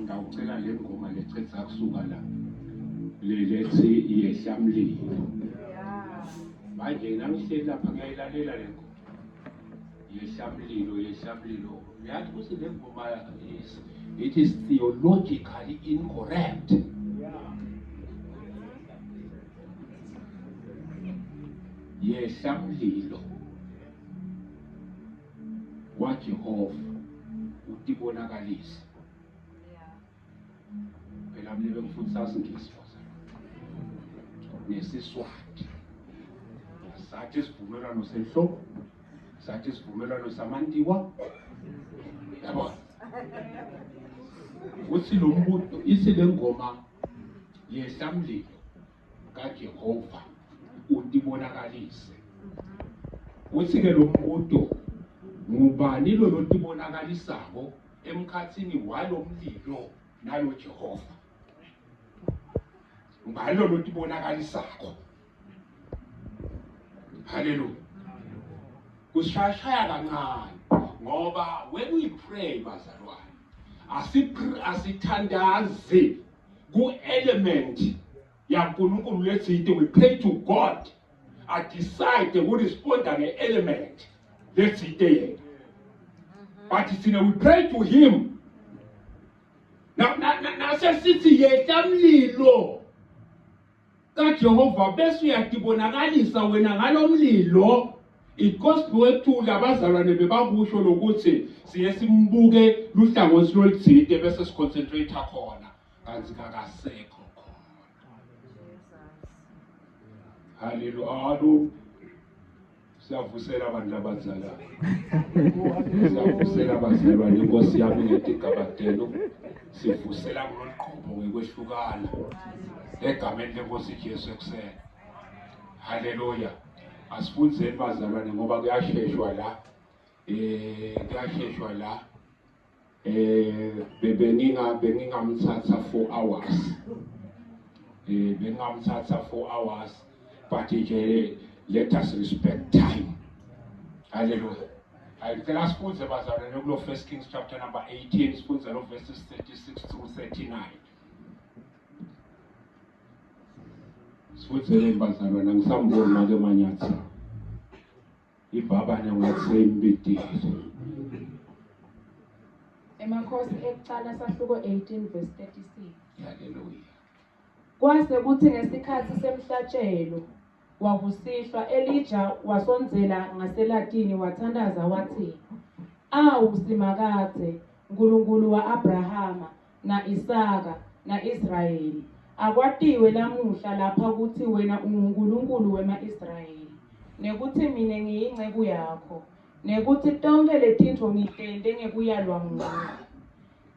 ngawucela le ngoma lecetha kusuka la lethi yehlamlilo manje nangihleli lapha ngiyayilalela le ngoma yehlamlilo yathi ukuthi le ngoma it is theologically incorrect. Yehlamlilo kwaJehova utibonakalisa phela mlibe ngifundisa isingisi nesiswati sathi isivumelwano senhloko sathi isivumelwano samantiwa yabo uthi lo mbuto isile ngoma yehlamlilo kaJehova utibonakalise uthi ke lo mbuto ngubani lo lotibonakalisako emkhathini walo mlilo nalo Jehova ngubani lo lotibonakalisako. Hallelujah. Kushashaya kancane ngoba when we pray bazalwane asithandaze ku element yaNkulunkulu lesithi we pray to God I decide to respond to the element lesithi yena but we pray to him now sesithi yehlamlilo kaJehova bese uyatibonakalisa wena ngalomlilo. It goes to labazalwane bebakusho lokuthi siye simbuke luhlangothi lolithide bese siconcentrate khona kanti kakasekho khona. Hallelujah. Siyavusela abantu abazala. Siyavusela abazalwane inkosi yami ngetigabadelo. Sivusela kuloliqhubo ngekwehlukana egameni lenkosi Jesu ekuseni. Hallelujah. Asifundzeni bazalwane ngoba kuyasheshwa la bengingamthatha 4 hours bengingamthatha 4 hours but let us respect time. Hallelujah. Ngicela sifundze bazalwane kulo 1 Kings chapter number 18 sifundze lo verses 36 through 39. Sifundze bazalwane ngisambona ke manyathi ibaba nengathi imbidile. Emakhosi ekuqala sahluko 18 verse 36. Hallelujah. Kwase kuthi ngesikhathi semhlatshelo wakusihlwa Elijah wasonzela ngaseLatini wathandaza wathi awu simakade uNkulunkulu wa Abrahama na Isaka na Israyeli akwatiwe lamuhla lapha ukuthi wena uNkulunkulu wema-Israyeli nekuthi mina ngiyingceku yakho nekuthi tonke letintfo ngitente ngekuyalwa nguwe.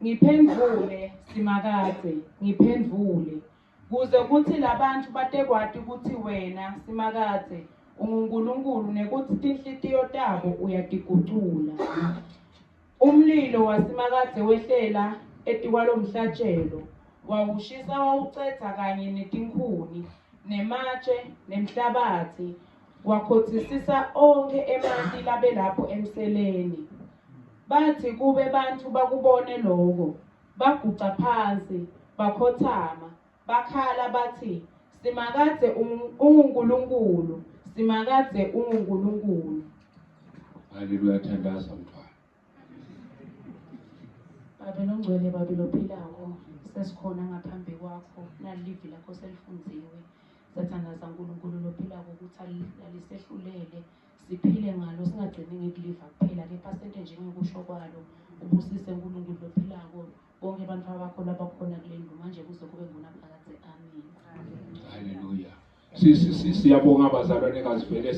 Ngiphendvule simakade ngiphendvule kuze kuthi labantu batekwati ukuthi wena simakade uNkulunkulu nekuthi tinhlitiyo tabo uyatigucula. Umlilo wasimakade wehlela etikwalo mhlatshelo wawushisa wawucetha kanye netinkhuni nematshe nemhlabathi wakhothisisa onke emanti labe lapho emseleni. Bathi kube bantu bakubone lokho baguca phansi bakhothama bakhala bathi simakade uNkulunkulu simakade uNkulunkulu. Hallelujah. Thandaza mntwana. Babe nongcwele babe lophilako sesikhona ngaphambi kwakho nalivi lakho selifunziwe sathandaza uNkulunkulu lophilako ukuthi alisehlulele siphile ngalo singagcini ngekuliva kuphela kepha sente njengekusho kwalo ubusise uNkulunkulu lophilako bonke abantu abakho labakhona kule ndlu manje kuze kube ngunaphakade. Amen. Hallelujah. Siyabonga abazalwane kazivele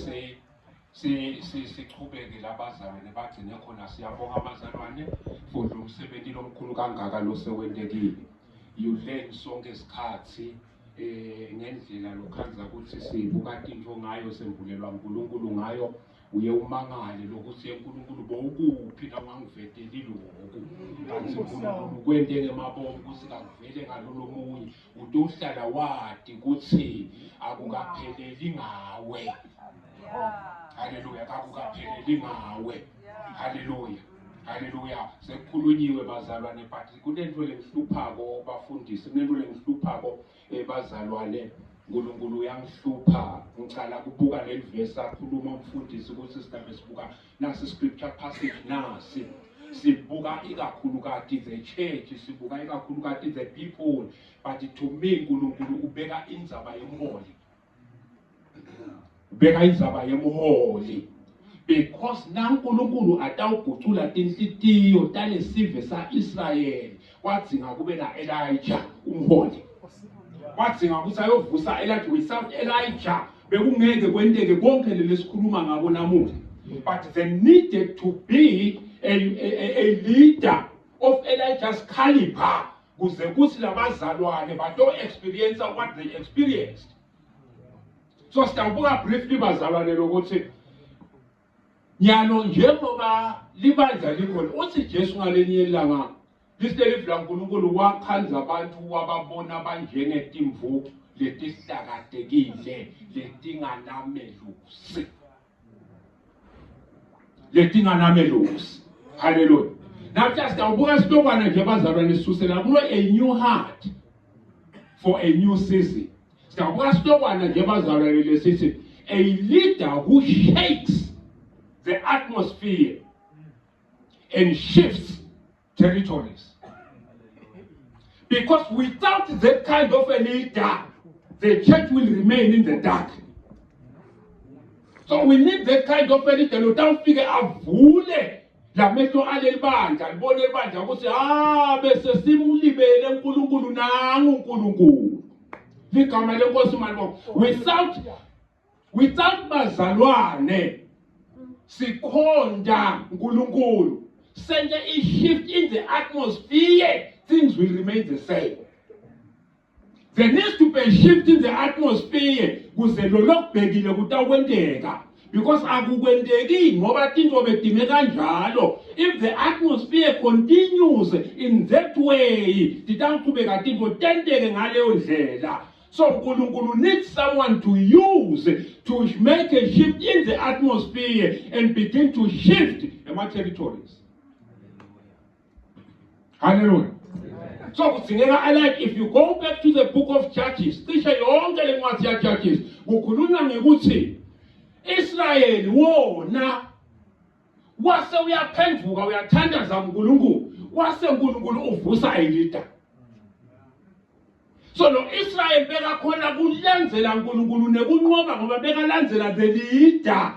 sichubeke labazalwane bagcine khona. Siyabonga abazalwane for lo msebenzi lomkhulu kangaka lo sewendekile. You learn sonke isikhathi ngendlela lokhanza ukuthi sibuka into ngayo semvulelwa uNkulunkulu ngayo uye umangale lokuthi uNkulunkulu bowukuphi la ngangiveteli lokho kanti uNkulunkulu kwente ngemabomo ukuthi kavele ngalolo munye utohlala wadi ukuthi akukapheleli ngawe. Hallelujah. Akukapheleli ngawe. Hallelujah. Haleluya. Sekukhulunyiwe bazalwane, but kunento lengihluphako bafundisi, kunento lengihluphako bazalwane. uNkulunkulu uyangihlupha. Ngicala kubuka le verse akhuluma umfundisi ukuthi sitambe sibuka nasi scripture passage nasi. Sibuka ikakhulukati the church, sibuka ikakhulukati the people, but to me uNkulunkulu ubeka indzaba yemholi. Ubeka indzaba yemholi. Because na uNkulunkulu atawugucula tinhlitiyo talesive sa-Israyeli, wadzinga kube na Elijah umholi. Wadzinga ukuthi ayovusa Elijah, without Elijah bekungeke kwenteke konke lesikhuluma ngabo namuhla. But there needed to be a leader of Elijah's caliber kuze kuthi labazalwane bato experience what they experienced. So sitabuka briefly bazalwane lokuthi nyalo njengoba libandla likhona uthi Jesu ngalenye ilanga liselive laNkulunkulu wakhanza abantu wababona abanjengetimvu letihlakatekile letinganamelusi. Hallelujah. Now just awubuka sitokwana nje bazalwane sisusela kulo a new heart for a new season. Sitawubuka sitokwana nje bazalwane lesithi a leader who shakes the atmosphere and shifts territories. Because without that kind of a leader, the church will remain in the dark. So we need that kind of a leader who don't figure avule la metro alelibandla libone libandla ukuthi bese simulibele uNkulunkulu nangu uNkulunkulu. Ligama lenkosi manje without bazalwane sikhonda uNkulunkulu, send a shift in the atmosphere, things will remain the same. There needs to be a shift in the atmosphere kuze lo lokubhekile kutakwenteka, because akukwenteki ngoba into bedime kanjalo. If the atmosphere continues in that way, titaqhubeka into tenteke ngaleyo ndlela. So uNkulunkulu needs someone to use to make a shift in the atmosphere and begin to shift ema territories. Hallelujah. So if you go back to the book of Judges, cishe yonke lencwadi ya Judges kukhulunywa ngekuthi Israel wona wase uyaphenduka uyathandaza uNkulunkulu, wase uNkulunkulu uvusa elida. So lo Israel bekakhona kulandzela uNkulunkulu nekunqoba ngoba bekalandzela the leader.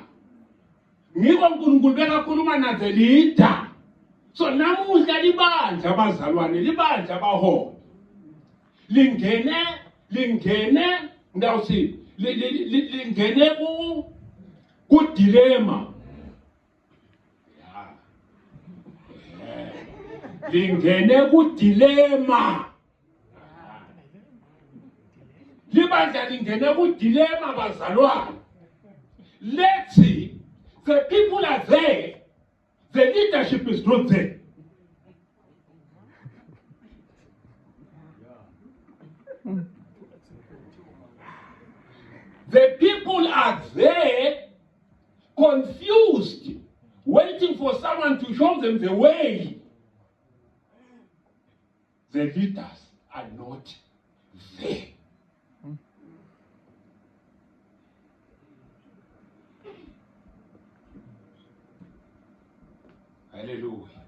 Ngiko uNkulunkulu bekakhuluma na the leader. So namuhla libandla abazalwane, libandla abaho lingene ndawuthi lingene ku dilemma. Lingene ku dilemma. Libandla lingene ku dilemma bazalwane. Let's see, the people are there. The leadership is not there. The people are there, confused, waiting for someone to show them the way. The leaders are not there. Hallelujah.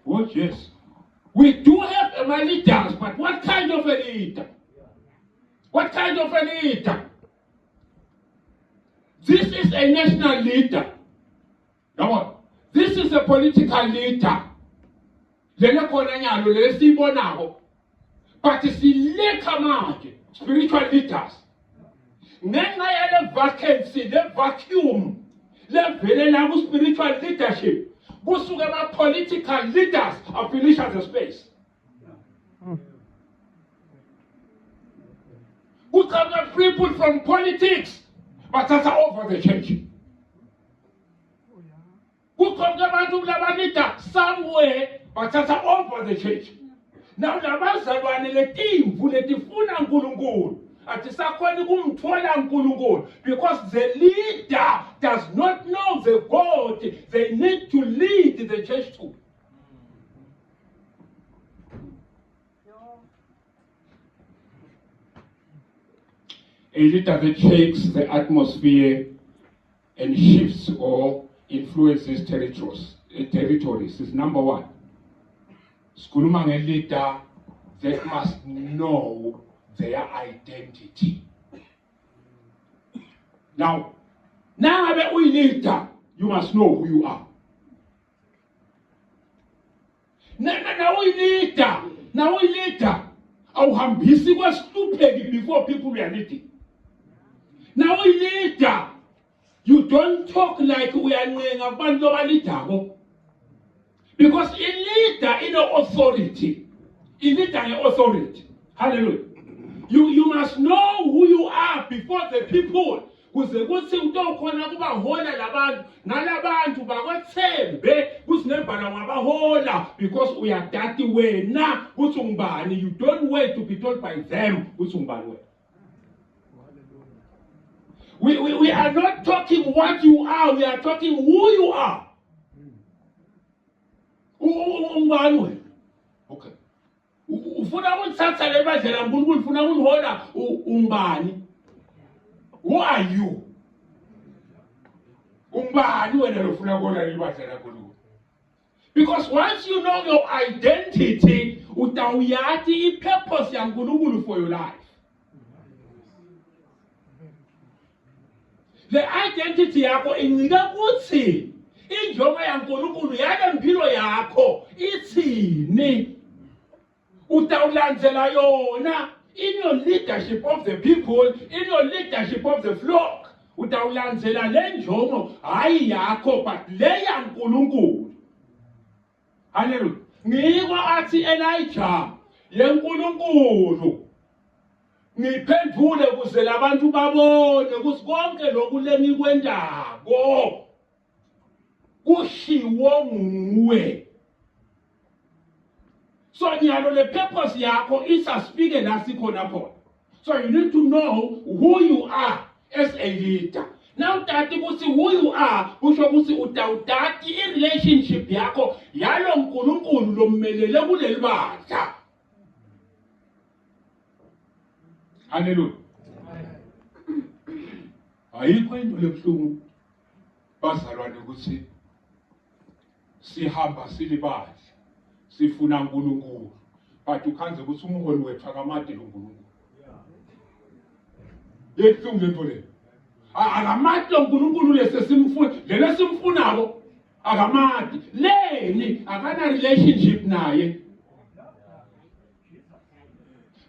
Oh yes. We do have a leaders, but what kind of a leader? What kind of a leader? This is a national leader. Come on. This is a political leader. But it's the spiritual leaders. Ngenxa yale vacancy, the vacuum. Level spiritual leadership. Kusuka political leaders are finished at the space. Who come up people from politics, but that's over the church. Who come up leader somewhere, but that's over the church. Now the bazalwane le team letifuna uNkulunkulu Athi sakhona ukumthola uNkulunkulu because the leader does not know the God they need to lead the church to. A leader that shakes the atmosphere and shifts or influences territories is number one. Sikhuluma nge-leader that must know their identity. Now ngabe uyi-leader, you must know who you are. Now uyi-leader, awuhambisi kwesihlupheki before people we are leading. Now uyi-leader, you don't talk like uyancenga abantu abalidako. Because a leader in authority, a leader in authority. Hallelujah. You must know who you are before the people. Kuze kuthi utokhona kubahola labantu nalabantu bakwethembe kusinembala ngabahola because uyadati wena uthi ungubani. You don't wait to be told by them uthi ungubani wena. We are not talking what you are, we are talking who you are. Ungubani wena? Okay. Ufuna ukuthatha le bandlela uNkulunkulu ufuna ukuhola ungubani? Who are you? Ungubani wena lofuna ukuhola le bandlela uNkulunkulu? Because once you know your identity, utawuyati i-purpose yaNkulunkulu for your life. The identity yakho incika kuthi injongo yaNkulunkulu yale mpilo yakho ithini. Utawulandzela yona in your leadership of the people, in your leadership of the flock. Utawulandzela le njongo hayi yakho but le yaNkulunkulu. Hallelujah. Ngiko athi Elijah yeNkulunkulu. Ngiphendule kuze labantu babone ukuthi konke lokhu lengikwendako kushiwo nguwe. So nyalo le purpose yakho isasifike la sikhona khona. So you need to know who you are as a leader. Now tati kuthi who you are kusho ukuthi utawutati i-relationship yakho yalo nkulunkulu lommelele kuleli bandla. Hallelujah. Ayikho into lebuhlungu bazalwane ukuthi sihamba silibandla sifuna uNkulunkulu but ukhanze ukuthi umholi wethu akamade lo uNkulunkulu. Yebuhlungu lento le. Akamade lo uNkulunkulu lesesimfuna lelo simfunako akamade. Leni akana relationship naye.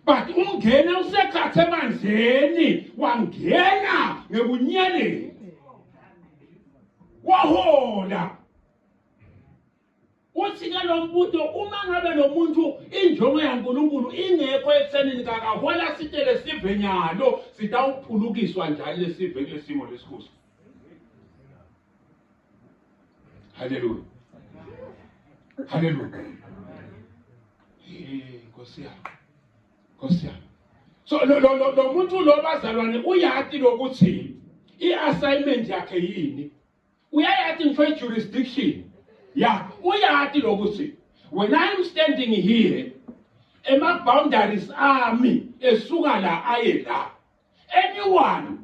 But ungena usekhathe emanzini wangena ngebunyeleni. Wahola. Uthi ke lo mbuto uma ngabe lo muntu injongo yaNkulunkulu ingekho ekuthenini kakahola sitele sive nyalo sitawuphulukiswa njalo lesive kulesimo lesikhosi. Hallelujah. Hallelujah. Nkosi yami. Nkosi yami. So lo muntu lo bazalwane uyati lokuthi i-assignment yakhe yini. Uyayati ngifo jurisdiction. Yeah, uyati lokuthi when I am standing here, ema boundaries ami esuka la aye la. Anyone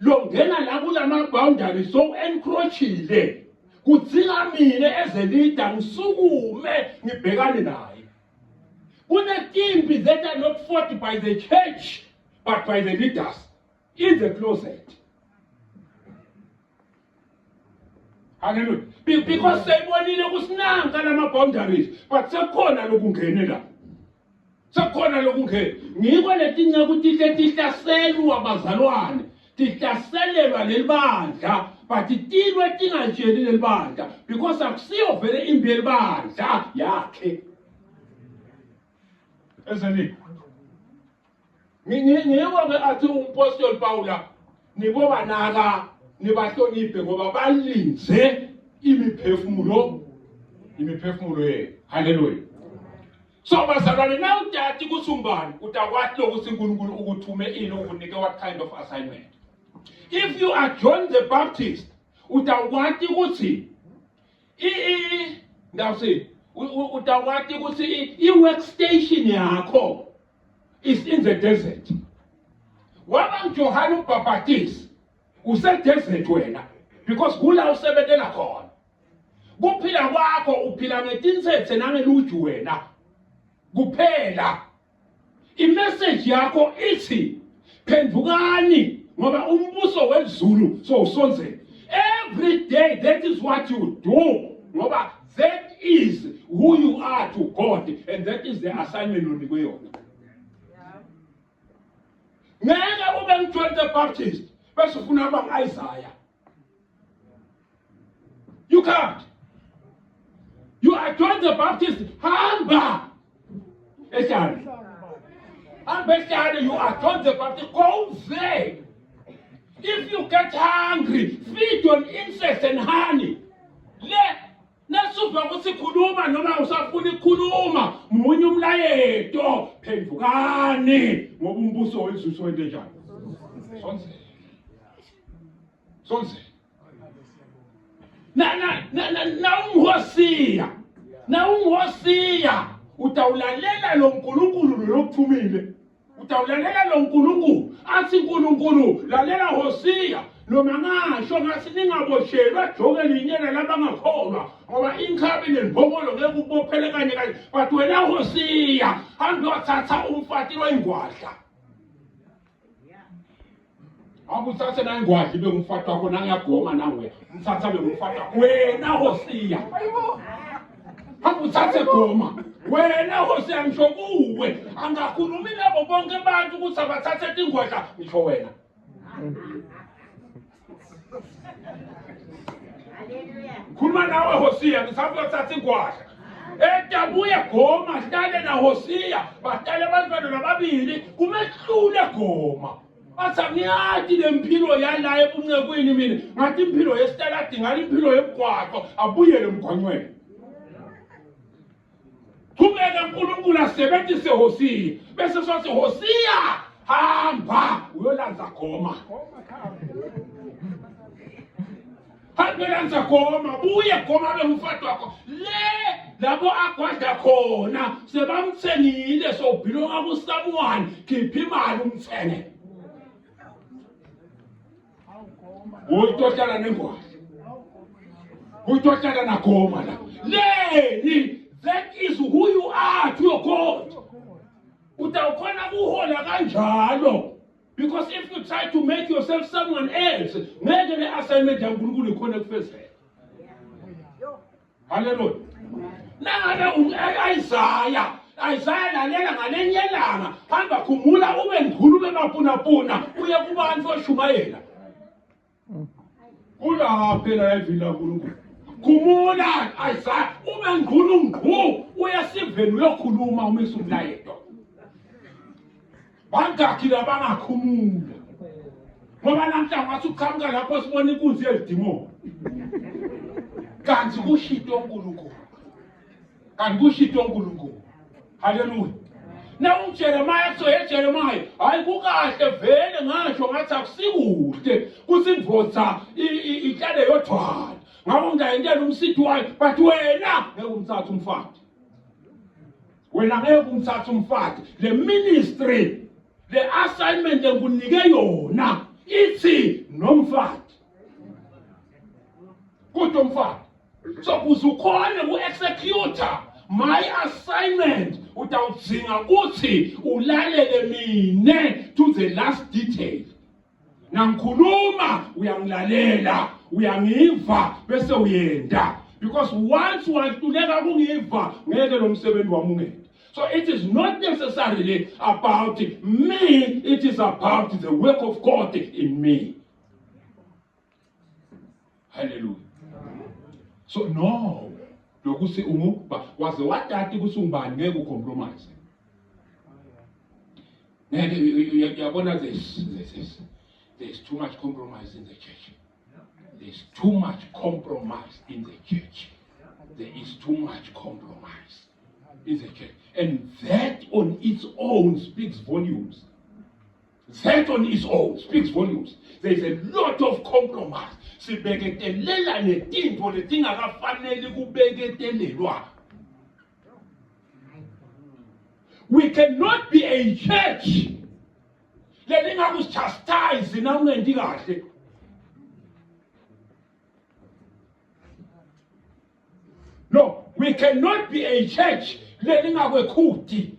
longena la kulama boundaries so encroachile kudzinga mina as a leader ngisukume ngibhekane naye. Kunetimpi that are not fought by the church but by the leaders in the closet. Hallelujah. Because sayibonile kusinanga lama boundaries but sekhona lokungene la. Sekhona lokungena. Ngikho letinye ukuthi tihlaselwa abazalwane, tihlaselelwa lelibandla but tilwe tingajeli lelibandla because akusiyo vele impi yelibandla yakhe. Ezeni. Ngiyebo ke athi umpostoli Paula nibo banaka nibahloniphe ngoba balinze imiphefumulo ye. Hallelujah. So bazalwane na utati kusumbani utakwathi ukuthi uNkulunkulu ukuthume ini ukunike what kind of assignment. If you are John the Baptist utakwathi ukuthi ngawuthi utakwathi ukuthi i-workstation yakho is in the desert. Waba John uMbhaphatisi use-desert wena because kula usebenzela khona. Kuphila kwakho uphila ngetinsethe nangeluju wena kuphela. I-message yakho ithi phendukani ngoba umbuso wezulu so usonzele. Every day that is what you do ngoba that is who you are to God and that is the assignment onikwe yona. Ngeke ube ngu-John the Baptist bese ufuna aba ngu-Isaiah. You can't. You are John the Baptist. Hamba. Eshani. Hamba eshani. You are John the Baptist. Go there. If you get hungry, feed on insects and honey. Nasuva kusikhuluma noma usafuna ukukhuluma munye umlayeto phendukani ngoba umbuso wezulu wente njani. Sonse. Na ungosiya utawulalela lo nkulunkulu lokuthumile. Utawulalela lo nkulunkulu athi nkulunkulu lalela Hosiya noma ngasho ngathi ningaboshelwa jokeni inyela labangakholwa ngoba inkhabi nembongolo ngeke ubophele kanye but wena Hosiya hamba uyothatha umfati wengwadla. Akuthathe na ingwadla ibe umfati wakho nangiyagoma nawe mthatha be umfati wakho wena Hosiya. Hamba uthathe goma wena Hosiya ngisho kuwe angakhulumi nabo bonke abantu ukuthi abathathe ingwadla ngisho wena. Khuluma nawe Hosiya ngisafuna ukuthatha ingwadla. Etabuye goma hlale na Hosiya bahlale abantwana nababili kumehlule goma. Athi ngiyathi lempilo yala ebuncekwini mina ngathi impilo yesitaladi ngale impilo yemgwaqo abuyele emgwaqweni. Kubeka uNkulunkulu asebenzise Hosiya bese sothi Hosiya hamba uyolanza goma. Hangelanza goma buye goma bemfati wakho le labo agwada khona sebamthengile sobhilonga kuSamuwani khipha imali umthenge. Uyitoshana nengwadla. Uyitoshana na goma la. Leni that is who you are to your God. Utawukhona kuhola kanjalo. Because if you try to make yourself someone else, ngeke le assignment yaNkulunkulu ikhona kufezela. Hallelujah. Nanga Isaiah lalela ngalenyelanga hamba khumula ube ngikhulu bemapunapuna uye kubantu oshumayela. Kula phela evila uNkulunkulu. Khumula Isaiah ube ngikhulu ngqo uyasiveni uyokhuluma umisa umlayeto. Bangakhi labangakhumula. Ngoba namhlanje wathi uqhamuka lapho sibona inkunzi yezidimoni. Kanti kushito uNkulunkulu. Hallelujah. Na uJeremiah so Jeremiah hayi kukahle vele ngasho ngathi akusikuhle kusindvodza ihlale yothwala. Ngabo ngayintela umsithi wayo but wena ngeke umthathe umfati. Wena ngeke umthathe umfati. Le ministry the assignment engunike yona ithi nomfati. Kodwa umfati. So kuzukhona ku-executor my assignment utawudzinga ukuthi ulalele mine to the last detail. Nangikhuluma uyangilalela uyangiva bese uyenda because once wantuleka kungiva ngeke lo msebenzi wami ungene. So it is not necessarily about me, it is about the work of God in me. Hallelujah. So no, lokuthi umuba waze watati ukuthi ungibani ngeke ucompromise. Yabona there's too much compromise in the church. There's too much compromise in the church. There is too much compromise. in the church. And that on its own speaks volumes. That on its own speaks volumes. There is a lot of compromise. Sibeketelela netinto letingakafanele kubeketelelwa. We cannot be a church lelingakuchastise nawungendi kahle. No, we cannot be a church lelingakwekhuti.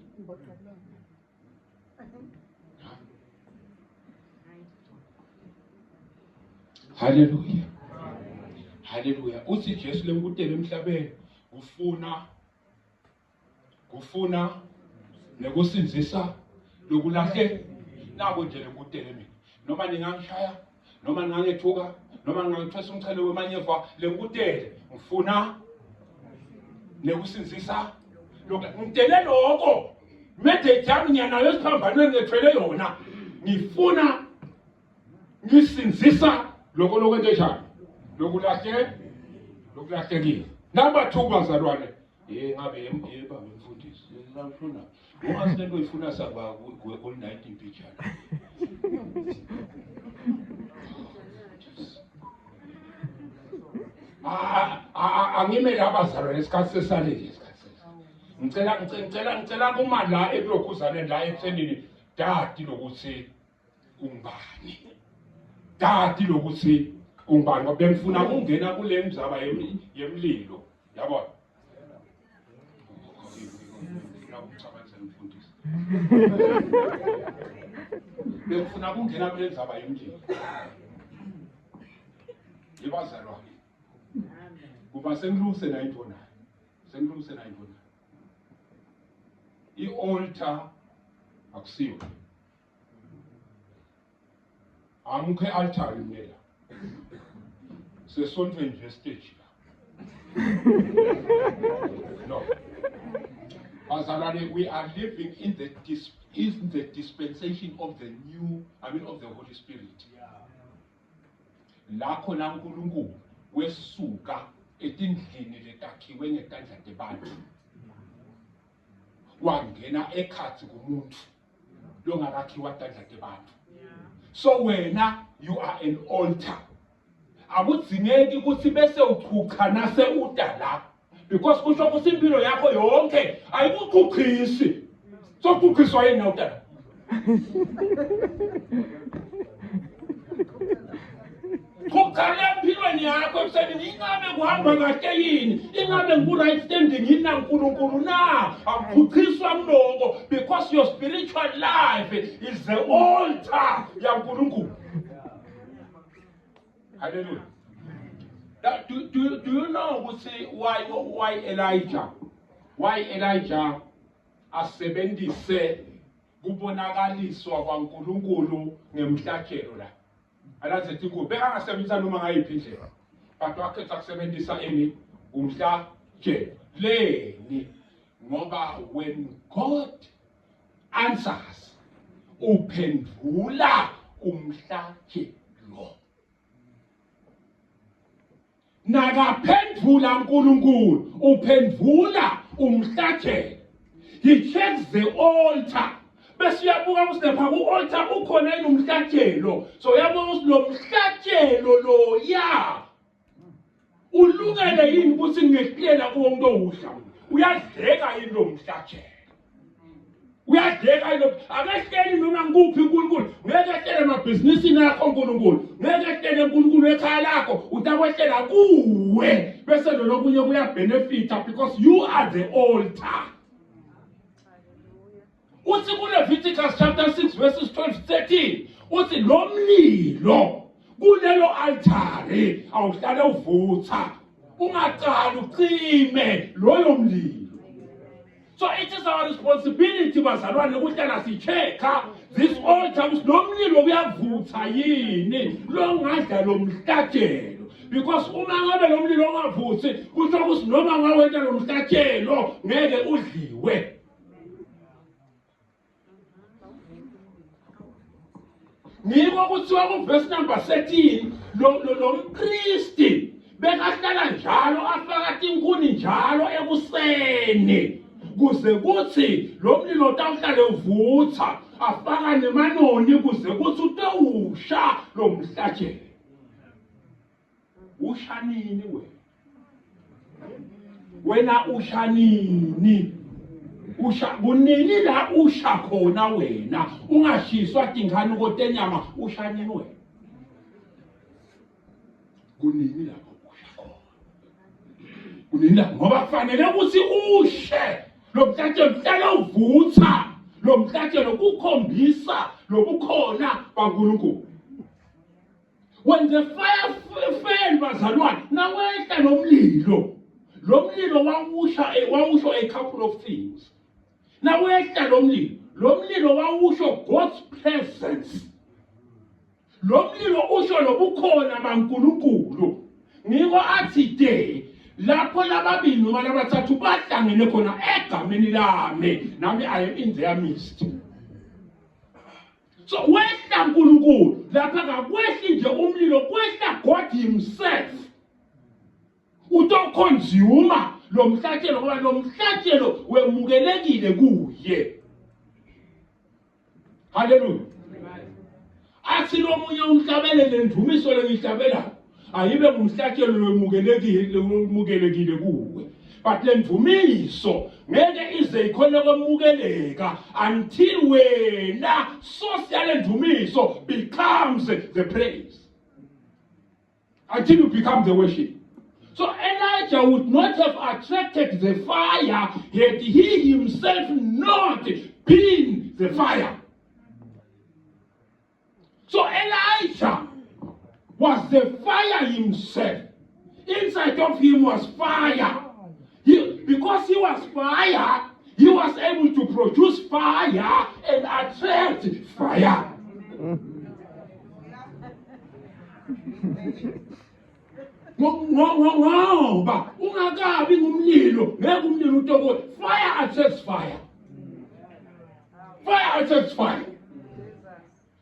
Hallelujah. Hallelujah. Uthi Jesu lenkutele emhlabeni ufuna nekusinzisa lokulahle nabo nje lenkutele mina. Noma ningangishaya, noma ningangethuka, noma ningangithwesa umchele wemanyeva lenkutele ufuna nekusinzisa ngitele lokho mandate yami ngiyanayo esiphambanweni ngethwele yona ngifuna ngisinzisa lokho into enjalo lokulahlekile. Number 2 bazalwane ngabe yeba mfundisi ngizafuna ungasinto ifuna saba ku-19 picture angime la bazalwane isikhathi sesalile ngicela kuma la ebulokhuzane la ekuthenini dadi lokuthi ungubani. Dadi lokuthi ungubani ngoba bengifuna ukungena kule mzaba yemlilo yabona. Bengifuna ukungena kule mzaba yemlilo. Yebazalwane. Kuba sengilungise 909. I-altar akusiyo. Amukhe altar imela. Sesonto nje stage la. No. Bazalwane, we are living in the dispensation of the of the Holy Spirit. La khona uNkulunkulu wesuka etindlini letakhiwe ngetandla tebantu. Wangena ekhathi kumuntu longakakhiwa tandla tebantu. So wena you are an altar. Akudzingeki ukuthi bese uchucha nase udala because kusho ukuthi impilo yakho yonke ayikuchuchisi. So kuchiswa yena udala. Kukhanya empilweni yakho emsebenzini ingabe kuhamba kahle yini, ingabe ngu-right standing yini naNkulunkulu na, akuchuchiswa mnoko because your spiritual life is the altar yaNkulunkulu. Hallelujah. Do you know why Elijah asebenzise kubonakaliswa kwaNkulunkulu ngemhlatshelo la? Alazithi kubeka ngasebenzisa noma ngayiphi indlela. But wakhetha kusebenzisa umhlatshelo. Leni ngoba when God answers uphendula umhlatshelo. Nakaphendula uNkulunkulu uphendula umhlatshelo. He checks the altar. Bese uyabuka ukuthi lapha ku-altar ukhona yini umhlatshelo. So uyabona ukuthi lo mhlatshelo lo ulungele yini ukuthi ngehlela kuwo umuntu owudla. Uyadleka yini lo mhlatshelo. Uyadleka yini akehleli noma ngikuphi uNkulunkulu. Ngeke ehlele emabhizinisini akho uNkulunkulu. Ngeke ehlele uNkulunkulu ekhaya lakho utakwehlela kuwe. Bese lo lokunye kuyabenefita because you are the altar. Uthi kuLeviticus chapter 6 verses 12-13 uthi lo mlilo kulelo altare awuhlale uvutha ungaqali ucime loyo mlilo. So it is our responsibility bazalwane ukuhlala sichecka this altar ukuthi lo mlilo uyavutha yini lo ngadla lo mhlatshelo because uma ngabe lo mlilo ungavuthi kusho ukuthi noma ngawenta lo mhlatshelo ngeke udliwe. Ngiko kuthiwa kuverse number 13 lo mpristi bekahlala njalo afaka inkuni njalo ekuseni kuze kuthi lo mlilo utawuhlale uvutha afaka nemanoni kuze kuthi utawusha lo mhlatshelo. Usha nini wena usha nini? Usha kunini la usha khona wena ungashiswa tingane kotenyama usha nini wena? Kunini lapho usha khona? Kunini la ngoba kufanele ukuthi ushe lo mhlatshelo uhlale uvutha lo mhlatshelo kukhombisa lobukhona kaNkulunkulu. When the fire fell bazalwane nawehla nomlilo. Lo mlilo wawusho a couple of things. Nawehla lo mlilo wawusho God's presence. Lo mlilo usho lobukhona baNkulunkulu. Ngiko athi de lapho lababili noma labathathu bahlangene khona egameni lami nami I am in their midst. So wehla uNkulunkulu lapha kakwehli nje umlilo kwehla God himself. Utoconsume lo mhlatshelo ngoba lo mhlatshelo wemukelekile kuye. Hallelujah. Athi lo munye umhlabelele ndumiso lengihlabela ayibe ngumhlatshelo wemukelekile kuwe. But le ndumiso ngeke ize ikhona kwemukeleka until wena social ndumiso becomes the praise. Until you become the worship. So Elijah would not have attracted the fire had he himself not been the fire. So Elijah was the fire himself. Inside of him was fire. Because he was fire, he was able to produce fire and attract fire. Ngoba ungakabi ngumlilo ngeke umlilo utokole. Fire attracts fire. Fire attracts fire.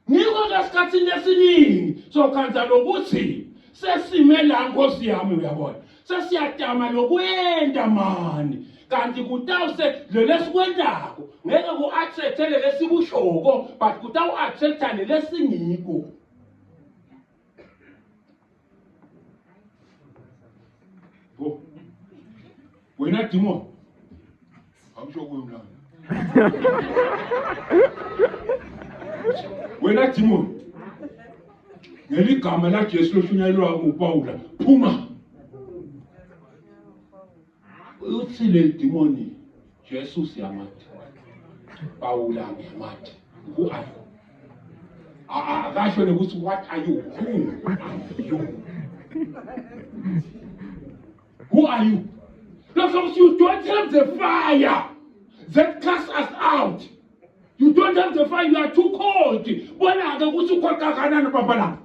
Ngiko kasikhathini esiningi sokhanza lokuthi sesimela Nkosi yami uyabona. Sesiyatama lokuyenda mani. Kanti kutawuse lesikwendako ngeke ku-attract lesibushoko but kutawu-attract lesingiko. Wena demon angisho kuwe mlanga. Wena demon ngeligama la Jesu loshunyayelwa nguPaula phuma. Uthi le demon Jesu siyamathi Paula ngiyamathi who are you? Akasho ukuthi what are you? Who are you? Who are you? Because you don't have the fire that casts us out. You don't have the fire, you are too cold. Bona ke ukuthi ukhona kanani baba la.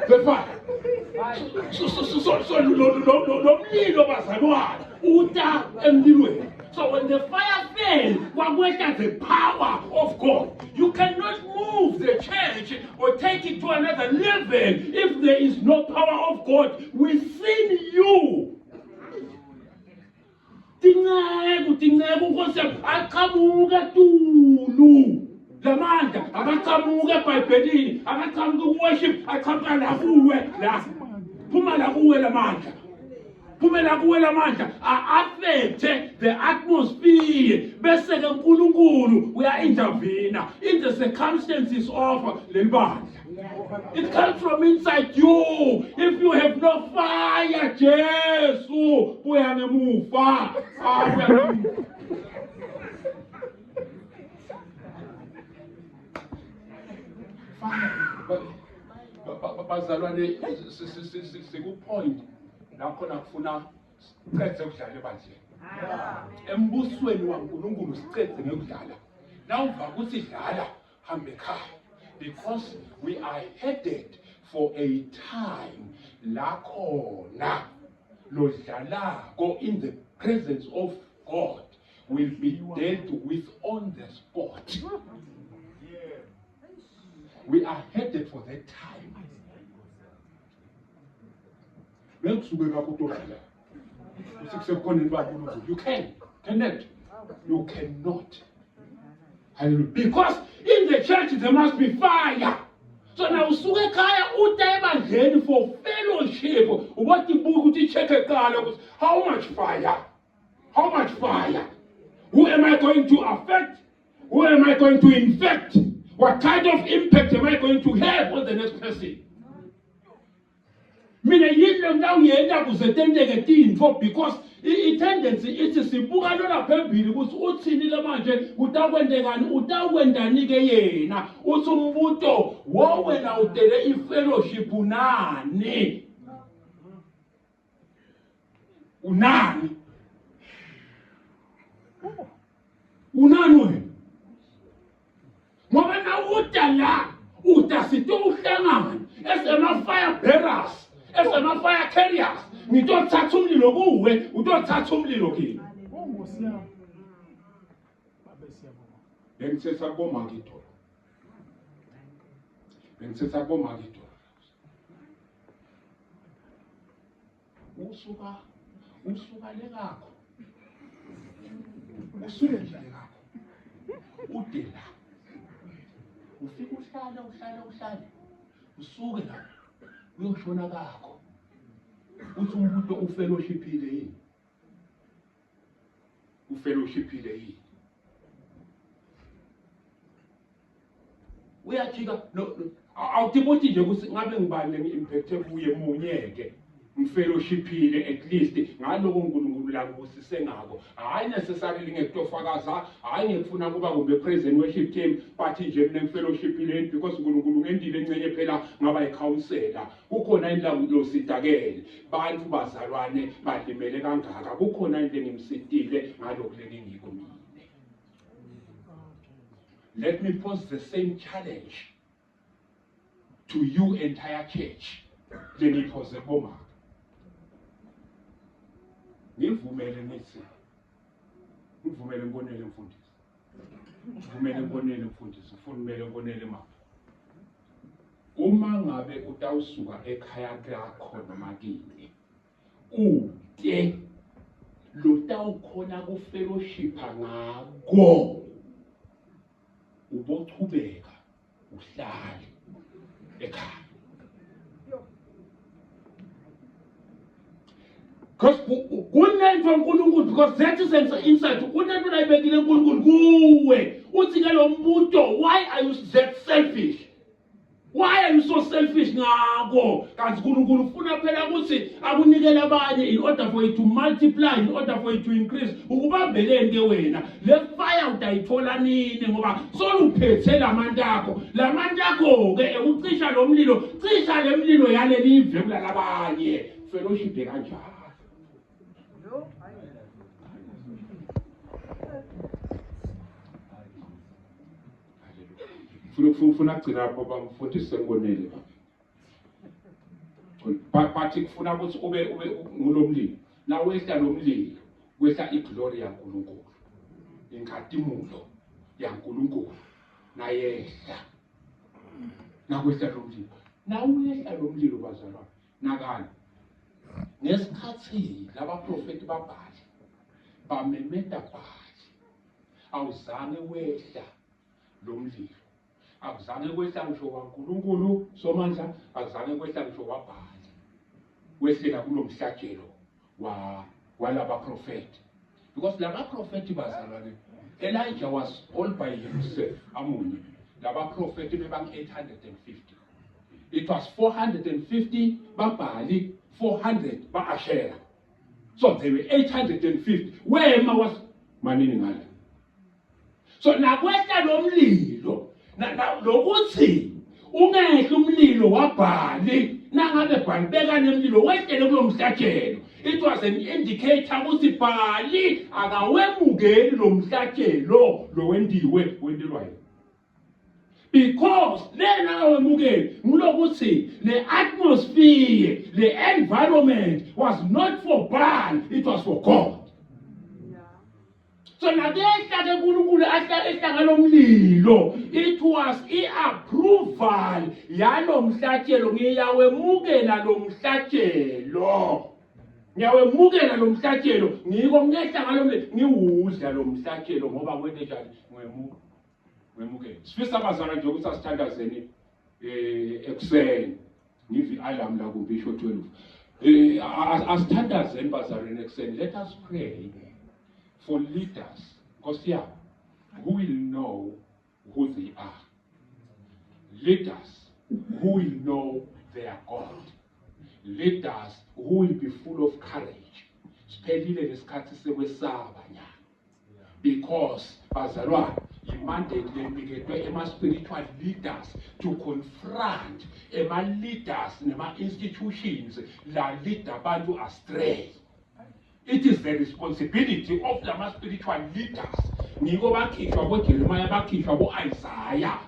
The fire. So lo mlilo bazalwane uta emlilweni. So when the fire fell, kwakwehlala the power of God. You cannot move the church or take it to another level if there is no power of God within you. Tinceku Nkosi aqhamuke tulu. Lamandla akaqhamuke eBhayibhelini, akaqhamuke worship, aqhamuka la kuwe la. Phuma la kuwe lamandla. Phumela kuwe lamandla affect the atmosphere bese ke uNkulunkulu uya-intervene in the circumstances of lelibandla. It comes from inside you. If you have no fire, Jesu buya ngemuva. Bazalwane sikupoint lapho nakufuna sicede ukudlala ebandleni. Embusweni waNkulunkulu sicede ngekudlala. Nawuva ukuthi dlala hambe ekhaya because we are headed for a time la khona lo dlalako in the presence of God will be dealt with on the spot. We are headed for that time. You cannot. You cannot. Hallelujah. Because in the church there must be fire. So now usuke ekhaya utayebandleni for fellowship. What the book to check how much fire? How much fire? Who am I going to affect? Who am I going to infect? What kind of impact am I going to have on the next person? Mina yini ngawuyenda kuzetenteke tintfo because i-tendency ithi sibuka lona phambili ukuthi uthini le manje utakwendekani utakwendani ke yena uthi umbuto wena udele i-fellowship unani unani wena ngoba na udala udasito uhlangana esema-fire bearers esema-fire carriers ngitothatha umlilo kuwe utothatha umlilo kini bengithetha kubomangidolo usuka le kakho ude la ufika uhlale usuke la uyoshona kakho uthi umuntu ufellowshipile yini uyajika awuthiboti nje ukuthi ngabe ngibani ngi-impacte kuye munyeke ngifellowshipile at least ngaloko uNkulunkulu la ngibusise ngako hayi necessarily ngekutofakaza hayi ngifuna kuba kumbe praise and worship team but nje mina ngifellowshipile because uNkulunkulu ngendile encenye phela ngaba yicounselor kukhona indlo sidakele bantu bazalwane balimele kangaka kukhona into engimsitile ngaloko lengingikho mina. Let me pose the same challenge to you entire church. Let me pose a bomber. Ngivumele ngonele mfundisi ufuna ngonele mama uma ngabe utawusuka ekhaya lakho noma kini ude lotawukhona ku-fellowship ngako ubochubeka uhlale ekhaya because kunento uNkulunkulu because that is an insight kunento la ibekile uNkulunkulu kuwe uthi ke lo mbuto why are you that selfish why are you so selfish ngako kanti uNkulunkulu ufuna phela ukuthi akunikele abanye in order for you to multiply in order for you to increase ukubambeleni ke wena le fire utayithola nini ngoba soluphethe lamantu akho ke ucisha lo mlilo cisha le mlilo yaleli ive kulalabanye fellowship kanjalo. Funa kugcina lapho bamfundise ngonele bathi kufuna ukuthi ube ngulomlilo na wehla lomlilo wehla iglory yaNkulunkulu inkatimulo yaNkulunkulu nayehla nakwehla lomlilo na uyehla lomlilo bazalwane nakani ngesikhathi labaprofeti babhali bamemeta bhali awuzange wehla lomlilo akuzange kwehla ngisho kwaNkulunkulu somandla akuzange kwehla ngisho kwabhali wehlela kulo mhlatshelo walaba prophet because laba prophet bazalwane Elijah was all by himself amunye laba prophet bebang 850 it was 450 babhali 400 ba-Ashera so there were 850 wema was manini ngale so nakwehla lo mlilo lokuthi ungehla umlilo wabhali nangabe bhali beka nemlilo wehlele kulo mhlatshelo it was an indicator ukuthi bhali akawemukeli lo mhlatshelo lo wendelwayo because lena awemukeli ngulokuthi the atmosphere the environment was not for Baal it was for God. So nakehla ke uNkulunkulu ehla ngalomlilo, it was i-approval yalo mhlatshelo. Ngiyawemukela lo mhlatshelo. Ngiyawemukela lo mhlatshelo. Ngiko ngehla ngalomlilo, ngiwudla lo mhlatshelo ngoba kwente njani ngwemukela. Sifisa abazalwane nje ukuthi asithandazeni ekuseni. Ngivi alarm la kumbisho 12. Asithandazeni bazalwane ekuseni. Let us pray for leaders, because who will know who they are. Leaders who will know their God. Leaders who will be full of courage. Siphelile lesikhathi sekwesaba nyana. Because bazalwane, imandate leniketwe ema-spiritual leaders to confront ema-leaders nema-institutions la lead abantu astray. It is the responsibility of the spiritual leaders. Ngiko bakhishwa boJeremiah, bakhishwa boIsaiah.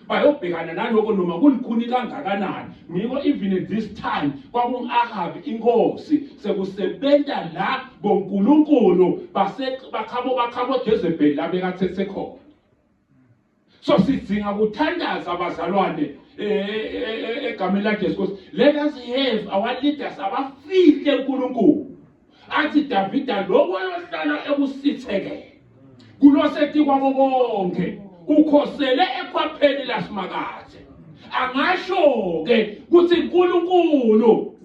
Bayobhekana naloko noma kulikhuni kangakanani. Ngiko even at this time kwakungu-Ahab inkosi sekusebenta la bonkulunkulu bakhabo Jezebel la bekathe sekhona. So sidinga kuthandaza abazalwane egameni laJesu. Let us have our leaders abafihle uNkulunkulu. Athi Davida lokwahlala ekusitheke kulosethi kwabo bonke ukhosele ekhwapheni lasimakathe. Angasho ke kuthi uNkulunkulu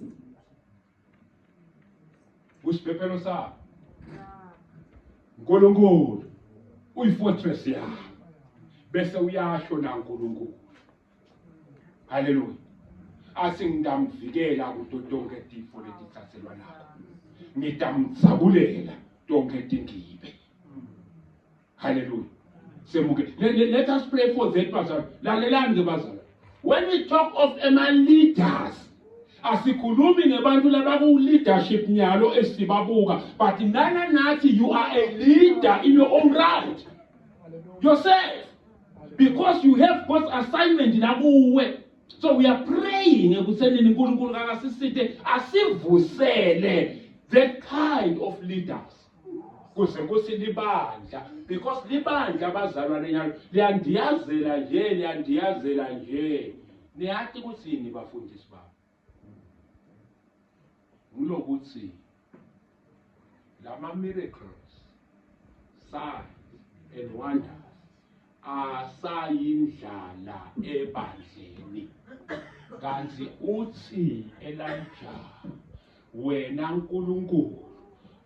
usiphephelo sakho. uNkulunkulu uyifortress yakho. Bese uyasho na uNkulunkulu. Hallelujah. Asingidamvikela kuto tonke tifo letithathelwa lapho. Ngidamzabulela tonke tingibe. Hallelujah. Let us pray for that person. Lalelani bazalwane. When we talk of leaders, asikhulumi ngebantu labaku leadership nyalo esibabuka, but nana nathi you are a leader in your own right. Yourself. Because you have God's assignment nakuwe. So we are praying ekusendeni uNkulunkulu kakasisithe asivusele that kind of leaders. Kuze libandla, because libandla abazalwane nyalo liyandiyazela nje. Niyathi kuthini bafundisi babo? Ngulokuthi lama miracles, signs and wonders asayindlala ebandleni. Kanti uthi Elijah, wena uNkulunkulu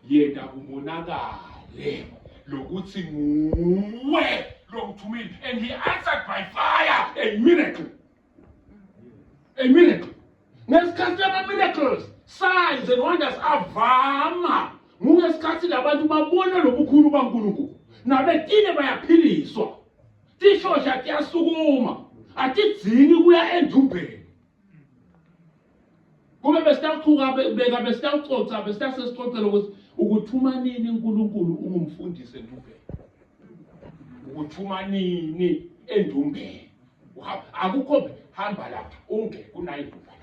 yena umonakale lokuthi nguwe lomthumile, and he answered by fire. A miracle. Ngesikhathi ama-miracles, signs and wonders avama. Ngesikhathi labantu babona lobukhulu baNkulunkulu nabetine bayaphiliswa. Tishosha kuyasukuma atidzingi kuya endumbeni. Kube besitawuxoxa besitawusesixoxela ukuthuma nini uNkulunkulu ungumfundisi endumbeni. Ukuthuma nini endumbeni. Akukho hamba lapha unge kunayindumba la.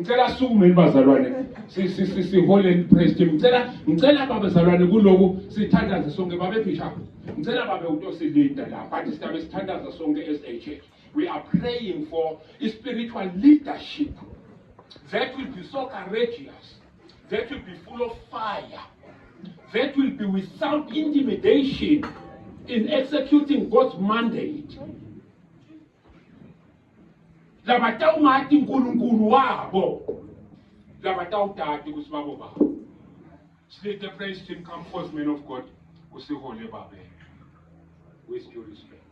Ngicela sukume bazalwane sihole praise team. Ngicela babazalwane kuloko sithandaze sonke babe bishop. Ngicela babe utosilida la, but siyabe sithandaza sonke as a church. We are praying for a spiritual leadership that will be so courageous, that will be full of fire, that will be without intimidation in executing God's mandate. Labatawungathi uNkulunkulu wabo, labatawuthatha kusibabo babo. Let the praise team come forth, men of God, kusihole babe. With due respect.